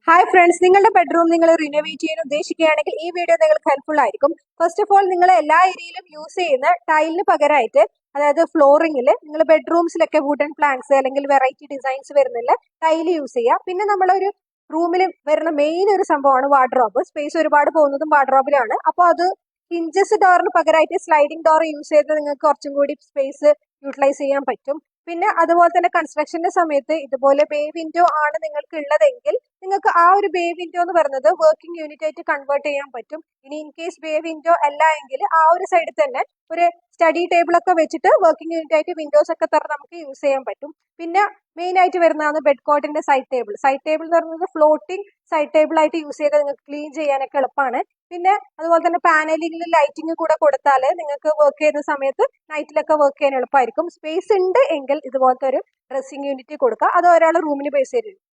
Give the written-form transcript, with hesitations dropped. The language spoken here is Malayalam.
ഹായ് ഫ്രണ്ട്സ്, നിങ്ങളുടെ ബെഡ്റൂം നിങ്ങൾ റിനോവേറ്റ് ചെയ്യാൻ ഉദ്ദേശിക്കുകയാണെങ്കിൽ ഈ വീഡിയോ നിങ്ങൾക്ക് ഹെൽപ്ഫുൾ ആയിരിക്കും. ഫസ്റ്റ് ഓഫ് ഓൾ, നിങ്ങൾ എല്ലാ ഏരിയയിലും യൂസ് ചെയ്യുന്ന ടൈലിന് പകരമായിട്ട്, അതായത് ഫ്ലോറിംഗിൽ നിങ്ങൾ ബെഡ്റൂംസിലൊക്കെ വുഡൻ പ്ലാങ്ക്സ് അല്ലെങ്കിൽ വെറൈറ്റി ഡിസൈൻസ് വരുന്നില്ല ടൈല് യൂസ് ചെയ്യുക. പിന്നെ നമ്മളൊരു റൂമിൽ വരുന്ന മെയിൻ ഒരു സംഭവമാണ് വാർഡ്രോബ്. സ്പേസ് ഒരുപാട് പോകുന്നതും വാർഡ്രോബിലാണ്. അപ്പോൾ അത് ഹിഞ്ചസ് ഡോറിന് പകരമായിട്ട് സ്ലൈഡിംഗ് ഡോർ യൂസ് ചെയ്ത് നിങ്ങൾക്ക് കുറച്ചും കൂടി സ്പേസ് യൂട്ടിലൈസ് ചെയ്യാൻ പറ്റും. പിന്നെ അതുപോലെ തന്നെ കൺസ്ട്രക്ഷന്റെ സമയത്ത് ഇതുപോലെ ബേ വിൻഡോ ആണ് നിങ്ങൾക്ക് ഉള്ളതെങ്കിൽ നിങ്ങൾക്ക് ആ ഒരു ബേ വിൻഡോ എന്ന് പറയുന്നത് വർക്കിംഗ് യൂണിറ്റ് ആയിട്ട് കൺവേർട്ട് ചെയ്യാൻ പറ്റും. ഇനി ഇൻ കേസ് ബേ വിൻഡോ അല്ല എങ്കിൽ ആ ഒരു സൈഡിൽ തന്നെ ഒരു സ്റ്റഡി ടേബിൾ ഒക്കെ വെച്ചിട്ട് വർക്കിംഗ് യൂണിറ്റ് ആയിട്ട് വിൻഡോസ് ഒക്കെ തുറന്ന് നമുക്ക് യൂസ് ചെയ്യാൻ പറ്റും. പിന്നെ മെയിൻ ആയിട്ട് വരുന്നതാണ് ബെഡ് കോട്ടിന്റെ സൈഡ് ടേബിൾ. സൈഡ് ടേബിൾ എന്ന് പറയുന്നത് ഫ്ലോട്ടിംഗ് സൈഡ് ടേബിൾ ആയിട്ട് യൂസ് ചെയ്താൽ നിങ്ങൾക്ക് ക്ലീൻ ചെയ്യാനൊക്കെ എളുപ്പമാണ്. പിന്നെ അതുപോലെ തന്നെ പാനലിംഗിൽ ലൈറ്റിംഗ് കൂടെ കൊടുത്താൽ നിങ്ങൾക്ക് വർക്ക് ചെയ്യുന്ന സമയത്ത് നൈറ്റിലൊക്കെ വർക്ക് ചെയ്യാൻ എളുപ്പമായിരിക്കും. സ്പേസ് ഉണ്ട് എങ്കിൽ ഇതുപോലത്തെ ഒരു ഡ്രസ്സിംഗ് യൂണിറ്റ് കൊടുക്കുക. അത് ഒരാൾ റൂമിന് ബേസ് ചെയ്തിരിക്കും.